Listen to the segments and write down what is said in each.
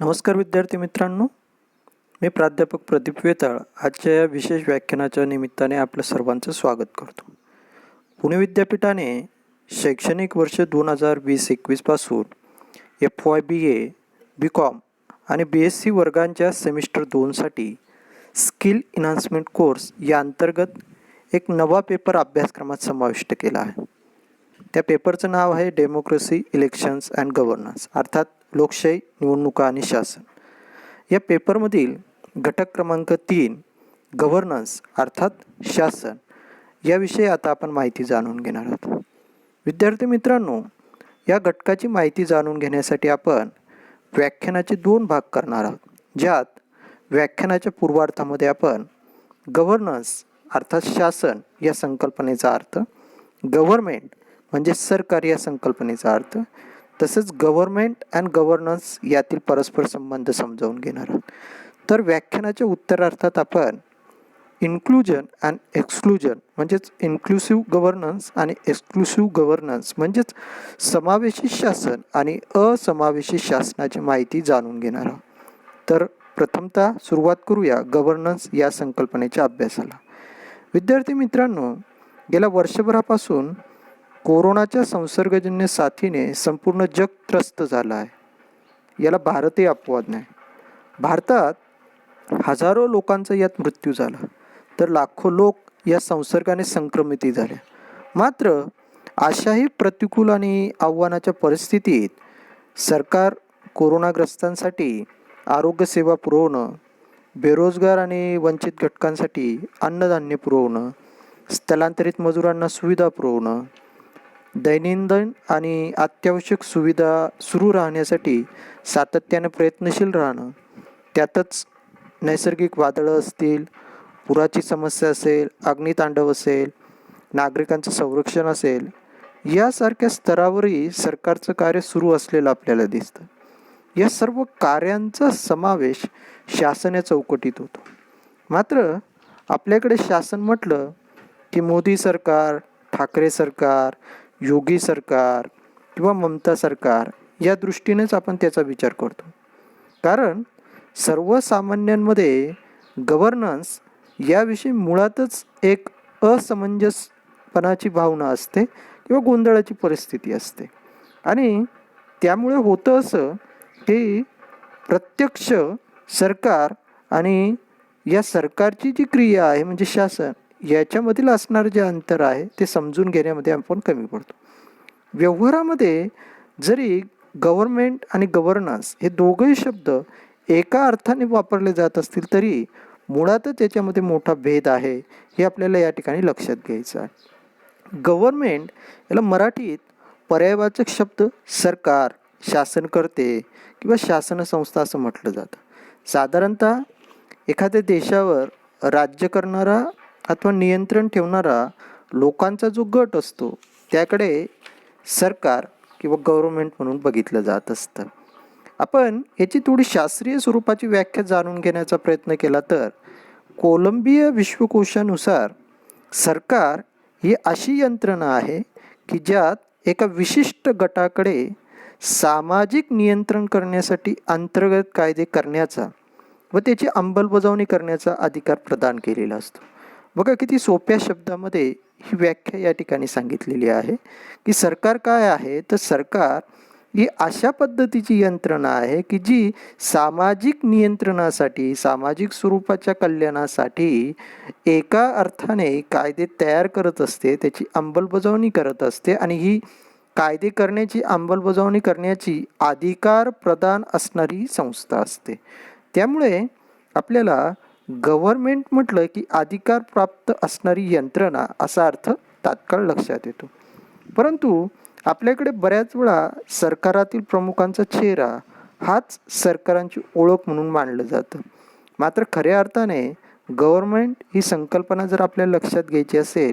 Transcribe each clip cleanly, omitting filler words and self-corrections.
नमस्कार विद्यार्थी मित्रांनो, मी प्राध्यापक प्रदीप वेताळ आजच्या या विशेष व्याख्यानाच्या निमित्ताने आपलं सर्वांचं स्वागत करतो. पुणे विद्यापीठाने शैक्षणिक वर्ष 2020-21 पासून FY BA, BCom आणि BSc वर्गांच्या सेमिस्टर 2साठी स्किल इन्हान्समेंट कोर्स या अंतर्गत एक नवा पेपर अभ्यासक्रमात समाविष्ट केला आहे. त्या पेपरचं नाव आहे डेमोक्रेसी, इलेक्शन्स अँड गव्हर्नन्स, अर्थात लोकशाही, निवडणुका आणि शासन. या पेपरमधील घटक क्रमांक 3 गव्हर्नन्स अर्थात शासन याविषयी आता आपण माहिती जाणून घेणार आहोत. विद्यार्थी मित्रांनो, या घटकाची माहिती जाणून घेण्यासाठी आपण व्याख्यानाचे 2 भाग करणार आहोत, ज्यात व्याख्यानाच्या पूर्वार्थामध्ये आपण गव्हर्नन्स अर्थात शासन या संकल्पनेचा अर्थ, गव्हर्नमेंट म्हणजे सरकार या संकल्पनेचा अर्थ, तसेच गव्हर्नमेंट अँड गव्हर्नन्स यातील परस्पर संबंध समजावून घेणार आहोत. तर व्याख्यानाच्या उत्तरार्थात आपण इन्क्लुजन अँड एक्सक्लुजन म्हणजेच इन्क्लुसिव्ह गव्हर्नन्स आणि एक्सक्लुसिव्ह गव्हर्नन्स म्हणजेच समावेशी शासन आणि असमावेशी शासनाची माहिती जाणून घेणार आहोत. तर प्रथमतः सुरुवात करूया गव्हर्नन्स या संकल्पनेच्या अभ्यासाला. विद्यार्थी मित्रांनो, गेल्या वर्षभरापासून कोरोनाच्या संसर्गजन्य साथीने संपूर्ण जग त्रस्त झालं आहे. याला भारतही अपवाद नाही. भारतात हजारो लोकांचा यात मृत्यू झाला, तर लाखो लोक या संसर्गाने संक्रमित झाले. मात्र अशाही प्रतिकूल आणि आव्हानाच्या परिस्थितीत सरकार कोरोनाग्रस्तांसाठी आरोग्यसेवा पुरवणं, बेरोजगार आणि वंचित घटकांसाठी अन्नधान्य पुरवणं, स्थलांतरित मजुरांना सुविधा पुरवणं, दैनंदिन आणि अत्यावश्यक सुविधा सुरू राहण्यासाठी सातत्याने प्रयत्नशील राहणं, त्यातच नैसर्गिक वादळं असतील, पुराची समस्या असेल, अग्नितांडव असेल, नागरिकांचं संरक्षण असेल, यासारख्या स्तरावरही सरकारचं कार्य सुरू असलेलं आपल्याला दिसतं. या सर्व कार्यांचा समावेश शासन या चौकटीत होतो. मात्र आपल्याकडे शासन म्हटलं की मोदी सरकार, ठाकरे सरकार, योगी सरकार किंवा ममता सरकार या दृष्टीनेच आपण त्याचा विचार करतो. कारण सर्वसामान्यांमध्ये गव्हर्नन्स याविषयी मुळातच एक असमंजसपणाची भावना असते किंवा गोंधळाची परिस्थिती असते. आणि त्यामुळे होतं असं की प्रत्यक्ष सरकार आणि या सरकारची जी क्रिया आहे म्हणजे शासन याच्यामधील असणारं जे अंतर आहे ते समजून घेण्यामध्ये आपण कमी पडतो. व्यवहारामध्ये जरी गव्हर्नमेंट आणि गव्हर्नन्स हे दोघंही शब्द एका अर्थाने वापरले जात असतील तरी मुळातच त्याच्यामध्ये मोठा भेद आहे हे आपल्याला या ठिकाणी लक्षात घ्यायचं आहे. गव्हर्नमेंट याला मराठीत पर्यायवाचक शब्द सरकार, शासनकर्ते किंवा शासन संस्था असं म्हटलं जातं. साधारणतः एखाद्या देशावर राज्य करणारा अथवा नियंत्रण ठेवणारा लोकांचा जो गट असतो त्याकडे सरकार किंवा गव्हर्नमेंट म्हणून बघितलं जात असतं. आपण याची थोडी शास्त्रीय स्वरूपाची व्याख्या जाणून घेण्याचा प्रयत्न केला तर कोलंबिया विश्वकोशानुसार सरकार ही अशी यंत्रणा आहे की ज्यात एका विशिष्ट गटाकडे सामाजिक नियंत्रण करण्यासाठी अंतर्गत कायदे करण्याचा व त्याची अंमलबजावणी करण्याचा अधिकार प्रदान केलेला असतो. बघा किती सोप्या शब्दामध्ये ही व्याख्या या ठिकाणी सांगितलेली आहे की सरकार काय आहे, तर सरकार ही अशा पद्धतीची यंत्रणा आहे की जी सामाजिक नियंत्रणासाठी, सामाजिक स्वरूपाच्या कल्याणासाठी एका अर्थाने कायदे तयार करत असते, त्याची अंमलबजावणी करत असते आणि ही कायदे करण्याची, अंमलबजावणी करण्याची अधिकार प्रदान असणारी संस्था असते. त्यामुळे आपल्याला गव्हर्नमेंट म्हटलं की अधिकार प्राप्त असणारी यंत्रणा असा अर्थ तात्काळ लक्षात येतो. परंतु आपल्याकडे बऱ्याच वेळा सरकारातील प्रमुखांचा चेहरा हाच सरकारांची ओळख म्हणून मानलं जातं. मात्र खऱ्या अर्थाने गव्हर्नमेंट ही संकल्पना जर आपल्याला लक्षात घ्यायची असेल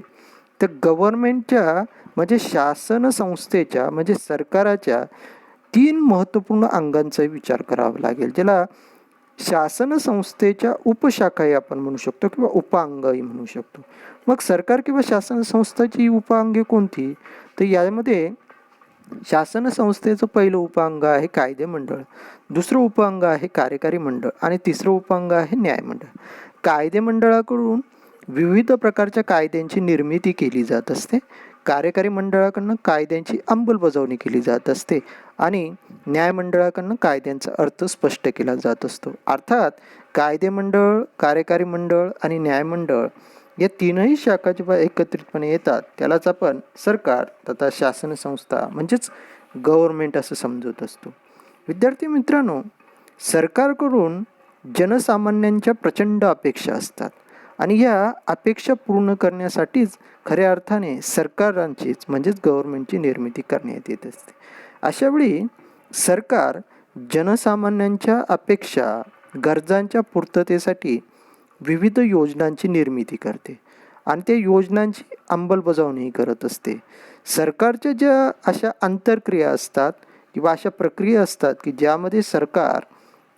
तर गव्हर्नमेंटच्या म्हणजे शासन संस्थेच्या म्हणजे सरकाराच्या 3 महत्त्वपूर्ण अंगांचा विचार करावा लागेल, ज्याला शासन संस्थेच्या उपशाखाही आपण म्हणू शकतो किंवा उपअंगही म्हणू शकतो. मग सरकार किंवा शासन संस्थेची उपअंगे कोणती, तर यामध्ये शासन संस्थेचं पहिलं उपअंग आहे कायदे मंडळ, दुसरं उपअंग आहे कार्यकारी मंडळ आणि तिसरं उपअंग आहे न्यायमंडळ. कायदे मंडळाकडून विविध प्रकारच्या कायद्यांची निर्मिती केली जात असते. कार्यकारी मंडळाकडनं कायद्यांची अंमलबजावणी केली जात असते आणि न्यायमंडळाकडनं कायद्यांचा अर्थ स्पष्ट केला जात असतो. अर्थात कायदे मंडळ, कार्यकारी मंडळ आणि न्यायमंडळ या तीनही शाखा जेव्हा एकत्रितपणे येतात त्यालाच आपण सरकार तथा शासन संस्था म्हणजेच गव्हर्नमेंट असं समजत असतो. विद्यार्थी मित्रांनो, सरकारकडून जनसामान्यांच्या प्रचंड अपेक्षा असतात आणि या अपेक्षा पूर्ण करण्यासाठीच खऱ्या अर्थाने सरकारांचीच म्हणजेच गव्हर्नमेंटची निर्मिती करण्यात येत असते. अशावेळी सरकार जनसामान्यांच्या अपेक्षा, गरजांच्या पूर्ततेसाठी विविध योजनांची निर्मिती करते आणि त्या योजनांची अंमलबजावणी करत असते. सरकारच्या ज्या अशा आंतरक्रिया असतात किंवा अशा प्रक्रिया असतात की ज्यामध्ये सरकार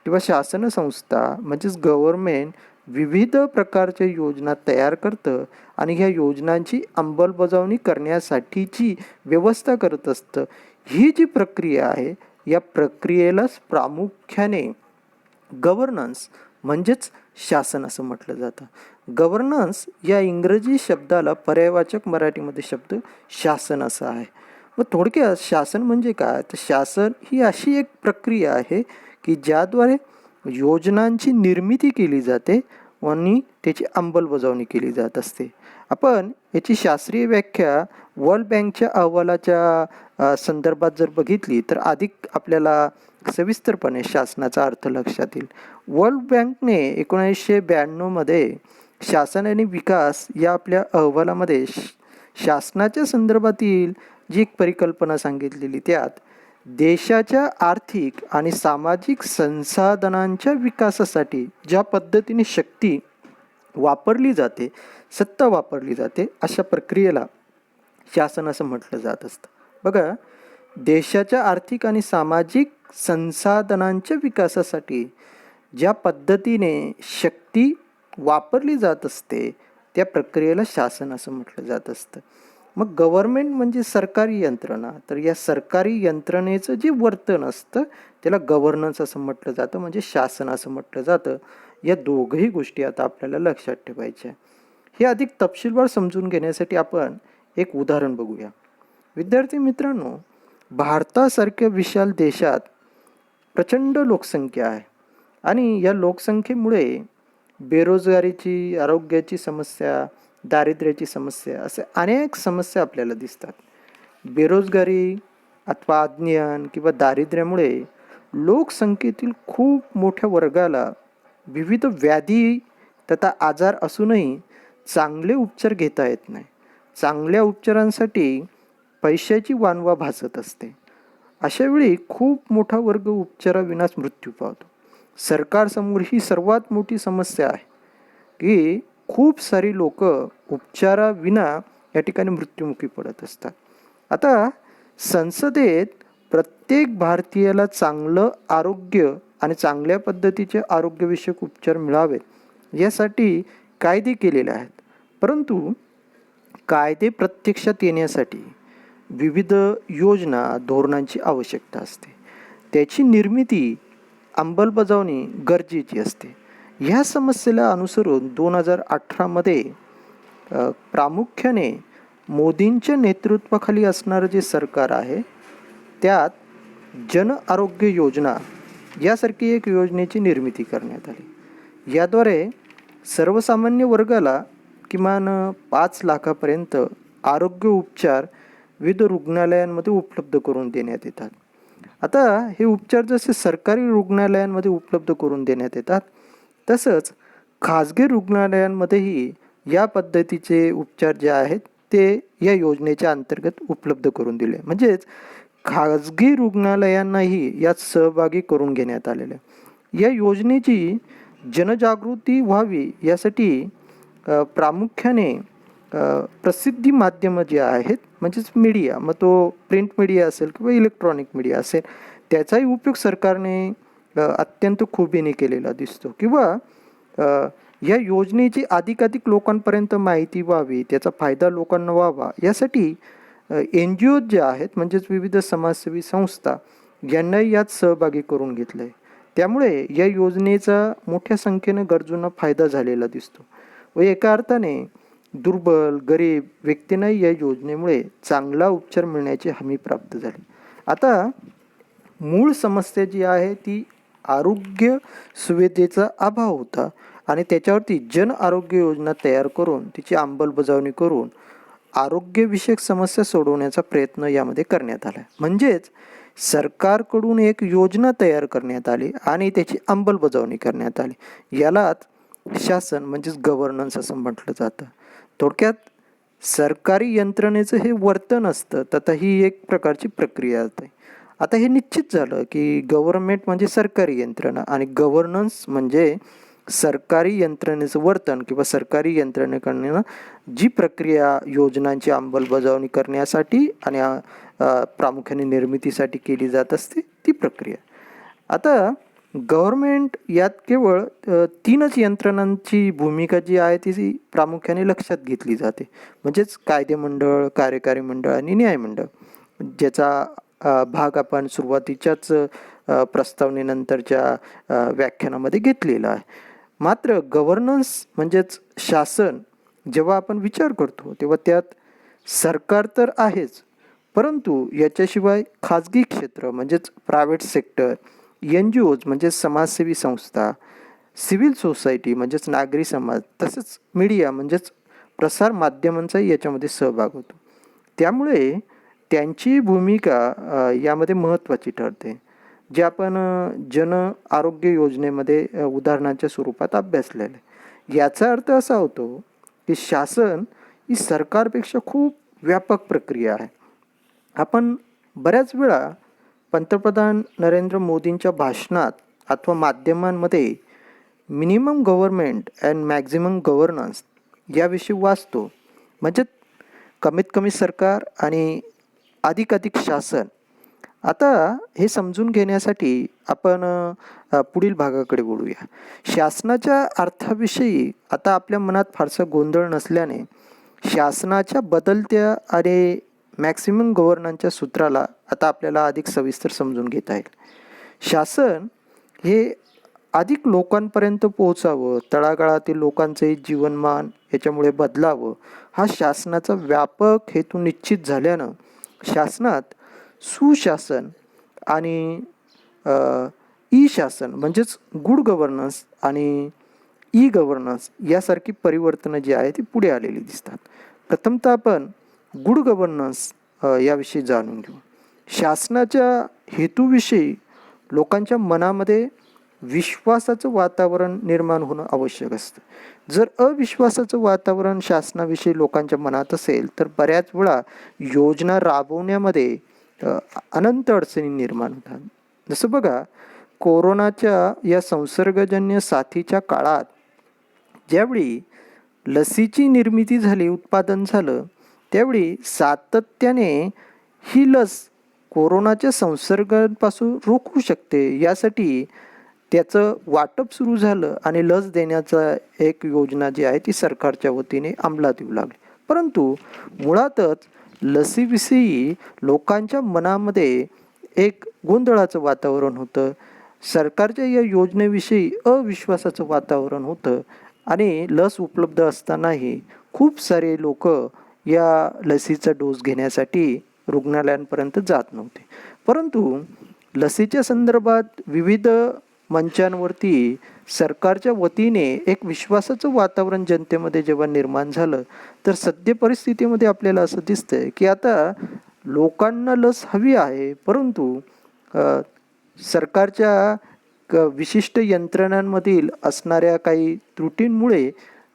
किंवा शासन संस्था म्हणजेच गव्हर्नमेंट विविध प्रकारच्या योजना तयार करतं आणि ह्या योजनांची अंमलबजावणी करण्यासाठीची व्यवस्था करत असतं. ही जी प्रक्रिया आहे या प्रक्रियेलाच प्रामुख्याने गव्हर्नन्स म्हणजेच शासन असं म्हटलं जातं. गव्हर्नन्स या इंग्रजी शब्दाला पर्यायवाचक मराठीमध्ये शब्द शासन असा आहे. मग थोडक्यात शासन म्हणजे काय, तर शासन ही अशी एक प्रक्रिया आहे की ज्याद्वारे योजनांची निर्मिती केली जाते आणि त्याची अंमलबजावणी केली जात असते. आपण याची शास्त्रीय व्याख्या वर्ल्ड बँकच्या अहवालाच्या संदर्भात जर बघितली तर अधिक आपल्याला सविस्तरपणे शासनाचा अर्थ लक्षात येईल. वर्ल्ड बँकने 1992मध्ये शासन आणि विकास या आपल्या अहवालामध्ये शासनाच्या संदर्भातील जी एक परिकल्पना सांगितलेली त्यात देशाच्या आर्थिक आणि सामाजिक संसाधनांच्या विकासासाठी ज्या पद्धतीने शक्ती वापरली जाते, सत्ता वापरली जाते, अशा प्रक्रियेला शासन असं म्हटलं जात असतं. बघा, देशाच्या आर्थिक आणि सामाजिक संसाधनांच्या विकासासाठी ज्या पद्धतीने शक्ती वापरली जात असते त्या प्रक्रियेला शासन असं म्हटलं जात असतं. मग गव्हर्नमेंट म्हणजे सरकारी यंत्रणा, तर या सरकारी यंत्रणेचं जे वर्तन असतं त्याला गव्हर्नन्स असं म्हटलं जातं, म्हणजे शासन असं म्हटलं जातं. या दोघंही गोष्टी आता आपल्याला लक्षात ठेवायच्या. हे अधिक तपशीलवार समजून घेण्यासाठी आपण एक उदाहरण बघूया. विद्यार्थी मित्रांनो, भारतासारख्या विशाल देशात प्रचंड लोकसंख्या आहे आणि या लोकसंख्येमुळे बेरोजगारीची, आरोग्याची समस्या, दारिद्र्याची समस्या असे अनेक समस्या आपल्याला दिसतात. बेरोजगारी अथवा अज्ञान किंवा दारिद्र्यामुळे लोकसंख्येतील खूप मोठ्या वर्गाला विविध व्याधी तथा आजार असूनही चांगले उपचार घेता येत नाही. चांगल्या उपचारांसाठी पैशाची वानवा भासत असते. अशावेळी खूप मोठा वर्ग उपचाराविनाच मृत्यू पावतो. सरकारसमोर ही सर्वात मोठी समस्या आहे की खूप सारी लोक उपचाराविना या ठिकाणी मृत्युमुखी पडत असतात. आता संसदेत प्रत्येक भारतीयाला चांगलं आरोग्य आणि चांगल्या पद्धतीचे आरोग्यविषयक उपचार मिळावेत यासाठी कायदे केलेले आहेत. परंतु कायदे प्रत्यक्षात येण्यासाठी विविध योजना, धोरणांची आवश्यकता असते. त्याची निर्मिती, अंमलबजावणी गरजेची असते. ह्या समस्येला अनुसरून 2018मध्ये प्रामुख्याने मोदींच्या नेतृत्वाखाली असणारं जे सरकार आहे त्यात जन आरोग्य योजना यासारखी एक योजनेची निर्मिती करण्यात आली. याद्वारे सर्वसामान्य वर्गाला किमान 5 लाखापर्यंत आरोग्य उपचार विविध रुग्णालयांमध्ये उपलब्ध करून देण्यात येतात. आता हे उपचार जसे सरकारी रुग्णालयांमध्ये उपलब्ध करून देण्यात येतात तसंच खाजगी रुग्णालयांमध्येही या पद्धतीचे उपचार जे आहेत ते या योजनेच्या अंतर्गत उपलब्ध करून दिले. म्हणजेच खाजगी रुग्णालयांनाही यात सहभागी करून घेण्यात आलेले. या योजनेची जनजागृती व्हावी यासाठी प्रामुख्याने प्रसिद्धी माध्यमं जी आहेत म्हणजेच मीडिया, मग तो प्रिंट मीडिया असेल किंवा इलेक्ट्रॉनिक मीडिया असेल, त्याचाही उपयोग सरकारने अत्यंत खुबीने केलेला दिसतो. किंवा या योजनेची अधिकाधिक लोकांपर्यंत माहिती व्हावी, त्याचा फायदा लोकांना व्हावा यासाठी एन जी ओज ज्या आहेत म्हणजेच विविध समाजसेवी संस्था यांनाही यात सहभागी करून घेतलं आहे. त्यामुळे या योजनेचा मोठ्या संख्येनं गरजूंना फायदा झालेला दिसतो व एका अर्थाने दुर्बल गरीब व्यक्तींनाही या योजनेमुळे चांगला उपचार मिळण्याची हमी प्राप्त झाली. आता मूळ समस्या जी आहे ती आरोग्य सुविधेचा अभाव होता आणि त्याच्यावरती जन आरोग्य योजना तयार करून तिची अंमलबजावणी करून आरोग्यविषयक समस्या सोडवण्याचा प्रयत्न यामध्ये करण्यात आला. म्हणजेच सरकारकडून एक योजना तयार करण्यात आली आणि त्याची अंमलबजावणी करण्यात आली. यालाच शासन म्हणजेच गव्हर्नन्स असं म्हटलं जातं. थोडक्यात सरकारी यंत्रणेचं हे वर्तन असतं, तथा ही एक प्रकारची प्रक्रिया असते. आता हे निश्चित झालं की गव्हर्नमेंट म्हणजे सरकारी यंत्रणा आणि गव्हर्नन्स म्हणजे सरकारी यंत्रणेचं वर्तन किंवा सरकारी यंत्रणेकडनं जी प्रक्रिया योजनांची अंमलबजावणी करण्यासाठी आणि प्रामुख्याने निर्मितीसाठी केली जात असते ती प्रक्रिया. आता गव्हर्नमेंट यात केवळ 3च यंत्रणांची भूमिका जी आहे ती प्रामुख्याने लक्षात घेतली जाते, म्हणजेच कायदेमंडळ, कार्यकारी मंडळ आणि न्यायमंडळ, ज्याचा भाग आपण सुरुवातीच्याच प्रस्तावनेनंतरच्या व्याख्यानामध्ये घेतलेला आहे. मात्र गव्हर्नन्स म्हणजेच शासन जेव्हा आपण विचार करतो तेव्हा त्यात सरकार तर आहेच, परंतु याच्याशिवाय खाजगी क्षेत्र म्हणजेच प्रायव्हेट सेक्टर, एन जी ओज म्हणजे समाजसेवी संस्था, सिव्हिल सोसायटी म्हणजेच नागरी समाज, तसंच मीडिया म्हणजेच प्रसार माध्यमांचाही याच्यामध्ये सहभाग होतो. त्यामुळे त्यांची भूमिका यामध्ये महत्त्वाची ठरते, जे आपण जन आरोग्य योजनेमध्ये उदाहरणाच्या स्वरूपात अभ्यासलेलं आहे. याचा अर्थ असा होतो की शासन ही सरकारपेक्षा खूप व्यापक प्रक्रिया आहे. आपण बऱ्याच वेळा पंतप्रधान नरेंद्र मोदींच्या भाषणात अथवा माध्यमांमध्ये minimum government and maximum governance याविषयी वाचतो, म्हणजे कमीत कमी सरकार आणि अधिकाधिक शासन. आता हे समजून घेण्यासाठी आपण पुढील भागाकडे वळूया. शासनाच्या अर्थाविषयी आता आपल्या मनात फारसा गोंधळ नसल्याने शासनाच्या बदलत्या आणि मॅक्सिमम गव्हर्नन्सच्या सूत्राला आता आपल्याला अधिक सविस्तर समजून घेता येईल. शासन हे अधिक लोकांपर्यंत पोहोचावं, तळागाळातील लोकांचे जीवनमान याच्यामुळे बदलावं, हा शासनाचा व्यापक हेतू निश्चित झाल्यानं शासनात सुशासन आणि ई शासन म्हणजेच गुड गव्हर्नन्स आणि ई गव्हर्नन्स यासारखी परिवर्तनं जी आहे ती पुढे आलेली दिसतात. प्रथमतः आपण गुड गव्हर्नन्स याविषयी जाणून घेऊ. शासनाच्या हेतूविषयी लोकांच्या मनामध्ये विश्वासाचं वातावरण निर्माण होणं आवश्यक असतं. जर अविश्वासाचं वातावरण शासनाविषयी लोकांच्या मनात असेल तर बऱ्याच वेळा योजना राबवण्यामध्ये अनंत अडचणी निर्माण होतात. जसं बघा, कोरोनाच्या या संसर्गजन्य साथीच्या काळात ज्यावेळी लसीची निर्मिती झाली, उत्पादन झालं, त्यावेळी सातत्याने ही लस कोरोनाच्या संसर्गापासून रोखू शकते यासाठी त्याचं वाटप सुरू झालं आणि लस देण्याचा एक योजना जी आहे ती सरकारच्या वतीने अंमलात येऊ लागली. परंतु मुळातच लसीविषयी लोकांच्या मनामध्ये एक गोंधळाचं वातावरण होतं, सरकारच्या या योजनेविषयी अविश्वासाचं वातावरण होतं आणि लस उपलब्ध असतानाही खूप सारे लोक या लसीचा डोस घेण्यासाठी रुग्णालयांपर्यंत जात नव्हते. परंतु लसीच्या संदर्भात विविध मंचांवरती सरकारच्या वतीने एक विश्वासाचं वातावरण जनतेमध्ये जेव्हा निर्माण झालं तर सद्य परिस्थितीमध्ये आपल्याला असं दिसतंय की आता लोकांना लस हवी आहे, परंतु सरकारच्या विशिष्ट यंत्रणांमधील असणाऱ्या काही त्रुटींमुळे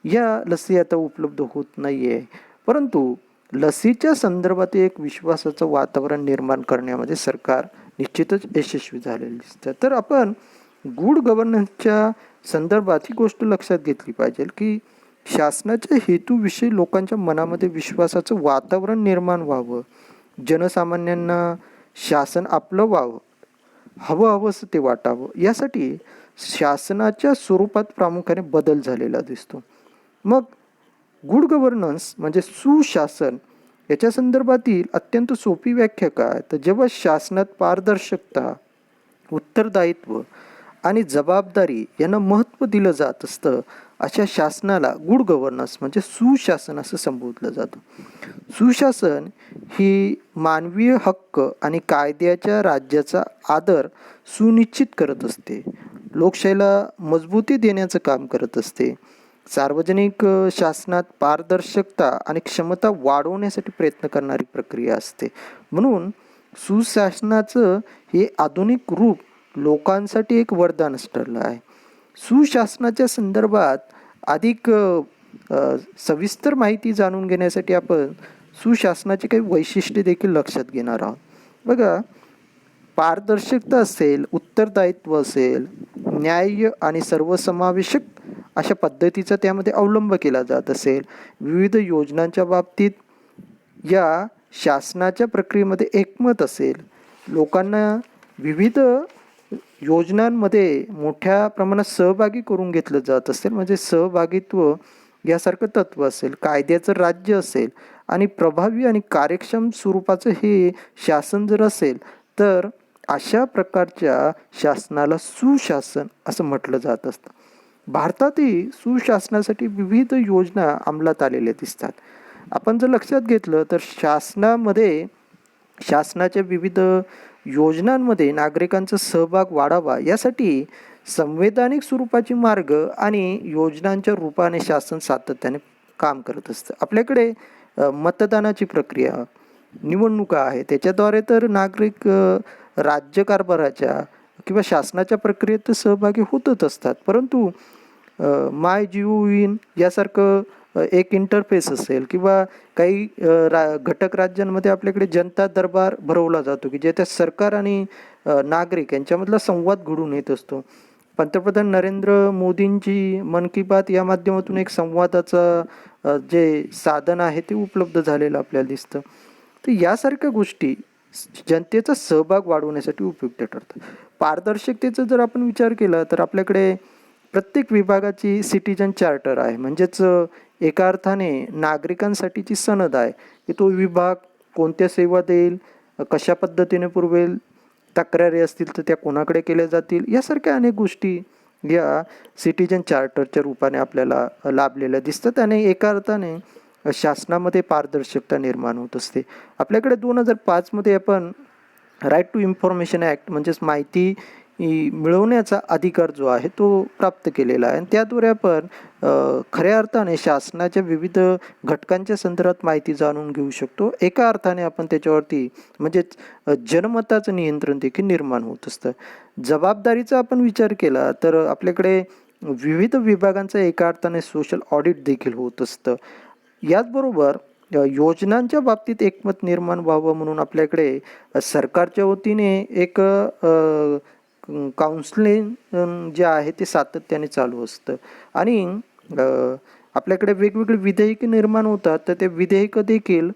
या लसी आता उपलब्ध होत नाही आहे. परंतु लसीच्या संदर्भात एक विश्वासाचं वातावरण निर्माण करण्यामध्ये सरकार निश्चितच यशस्वी झालेलं दिसतं. तर आपण गुड गव्हर्नन्सच्या संदर्भात ही गोष्ट लक्षात घेतली पाहिजे की शासनाच्या हेतूविषयी लोकांच्या मनामध्ये विश्वासाचं वातावरण निर्माण व्हावं, जनसामान्यांना शासन आपलं व्हावं, हवं असं ते वाटावं, यासाठी शासनाच्या स्वरूपात प्रामुख्याने बदल झालेला दिसतो. मग गुड गव्हर्नन्स म्हणजे सुशासन याच्या संदर्भातील अत्यंत सोपी व्याख्या काय, तर जेव्हा शासनात पारदर्शकता, उत्तरदायित्व आणि जबाबदारी यांना महत्त्व दिलं जात असतं, अशा शासनाला गुड गव्हर्नन्स म्हणजे सुशासन असं संबोधलं जातं. सुशासन ही मानवीय हक्क आणि कायद्याच्या राज्याचा आदर सुनिश्चित करत असते, लोकशाहीला मजबूती देण्याचं काम करत असते, सार्वजनिक शासनात पारदर्शकता आणि क्षमता वाढवण्यासाठी प्रयत्न करणारी प्रक्रिया असते. म्हणून सुशासनाचं हे आधुनिक रूप लोकांसाठी एक वरदानच ठरलं आहे. सुशासनाच्या संदर्भात अधिक सविस्तर माहिती जाणून घेण्यासाठी आपण सुशासनाची काही वैशिष्ट्ये देखील लक्षात घेणार आहोत. बघा, पारदर्शकता असेल, उत्तरदायित्व असेल, न्याय्य आणि सर्वसमावेशक अशा पद्धतीचा त्यामध्ये अवलंब केला जात असेल, विविध योजनांच्या बाबतीत या शासनाच्या प्रक्रियेमध्ये एकमत असेल, लोकांना विविध योजनांमध्ये मोठ्या प्रमाणात सहभागी करून घेतलं जात असेल, म्हणजे सहभागित्व यासारखं तत्व असेल, कायद्याचं राज्य असेल आणि प्रभावी आणि कार्यक्षम स्वरूपाचं हे शासन जर असेल, तर अशा प्रकारच्या शासनाला सुशासन असं म्हटलं जात असतं. भारतातील सुशासनासाठी विविध योजना अंमलात आलेल्या दिसतात. आपण जर लक्षात घेतलं तर शासनाच्या विविध योजनांमध्ये नागरिकांचा सहभाग वाढावा यासाठी संवैधानिक स्वरूपाची मार्ग आणि योजनांच्या रूपाने शासन सातत्याने काम करत असतं. आपल्याकडे मतदानाची प्रक्रिया, निवडणुका आहे, त्याच्याद्वारे तर नागरिक राज्यकारभाराच्या किंवा शासनाच्या प्रक्रियेत सहभागी होतच असतात. परंतु माय GOV यासारखं एक इंटरफेस असेल किंवा काही घटक राज्यांमध्ये आपल्याकडे जनता दरबार भरवला जातो की ज्याच्यात सरकार आणि नागरिक यांच्यामधला संवाद घडून येत असतो. पंतप्रधान नरेंद्र मोदींची मन की बात या माध्यमातून एक संवादाचा जे साधन आहे ते उपलब्ध झालेलं आपल्याला दिसतं. तर यासारख्या गोष्टी जनतेचा सहभाग वाढवण्यासाठी उपयुक्त ठरतात. पारदर्शकतेचा जर आपण विचार केला तर आपल्याकडे प्रत्येक विभागाची सिटीजन चार्टर आहे, म्हणजेच एका अर्थाने नागरिकांसाठीची सनद आहे की तो विभाग कोणत्या सेवा देईल, कशा पद्धतीने पुरवेल, तक्रारी असतील तर त्या कोणाकडे केल्या जातील, यासारख्या अनेक गोष्टी या सिटीजन चार्टरच्या रूपाने आपल्याला लाभलेल्या दिसतात आणि एका अर्थाने शासनामध्ये पारदर्शकता निर्माण होत असते. आपल्याकडे 2005 मध्ये आपण राईट टू इन्फॉर्मेशन ॲक्ट म्हणजेच माहिती मिळवण्याचा अधिकार जो आहे तो प्राप्त केलेला आहे आणि त्याद्वारे आपण खऱ्या अर्थाने शासनाच्या विविध घटकांच्या संदर्भात माहिती जाणून घेऊ शकतो. एका अर्थाने आपण त्याच्यावरती म्हणजेच जनमताचं नियंत्रण देखील निर्माण होत असतं. जबाबदारीचा आपण विचार केला तर आपल्याकडे विविध विभागांचा एका अर्थाने सोशल ऑडिट देखील होत असतं. याचबरोबर योजनांच्या बाबतीत एकमत निर्माण व्हावं म्हणून आपल्याकडे सरकारच्या वतीने एक काउन्सिलिंग जे आहे ते सातत्याने चालू असतं आणि आपल्याकडे वेगवेगळे विधेयके निर्माण होतात. तर ते विधेयकं देखील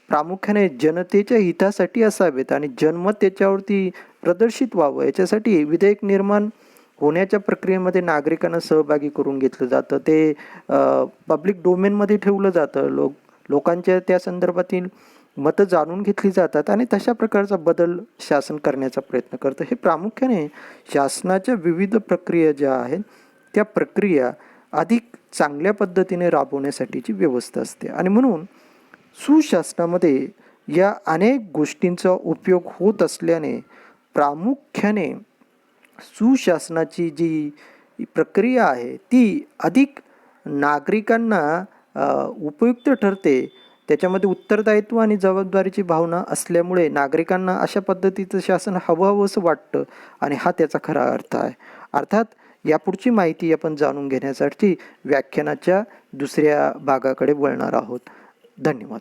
प्रामुख्याने जनतेच्या हितासाठी असावेत आणि जनमत त्याच्यावरती प्रदर्शित व्हावं याच्यासाठी विधेयक निर्माण होण्याच्या प्रक्रियेमध्ये नागरिकांना सहभागी करून घेतलं जातं. ते पब्लिक डोमेनमध्ये ठेवलं जातं. लोकांच्या त्या संदर्भातील मतं जाणून घेतली जातात आणि तशा प्रकारचा बदल शासन करण्याचा प्रयत्न करतं. हे प्रामुख्याने शासनाच्या विविध प्रक्रिया ज्या आहेत त्या प्रक्रिया अधिक चांगल्या पद्धतीने राबवण्यासाठीची व्यवस्था असते आणि म्हणून सुशासनामध्ये या अनेक गोष्टींचा उपयोग होत असल्याने प्रामुख्याने सुशासनाची जी प्रक्रिया आहे ती अधिक नागरिकांना उपयुक्त ठरते. त्याच्यामध्ये उत्तरदायित्व आणि जबाबदारीची भावना असल्यामुळे नागरिकांना अशा पद्धतीचं शासन हवं असं वाटतं आणि हा त्याचा खरा अर्थ आहे. अर्थात यापुढची माहिती आपण जाणून घेण्यासाठी व्याख्यानाच्या दुसऱ्या भागाकडे वळणार आहोत. धन्यवाद.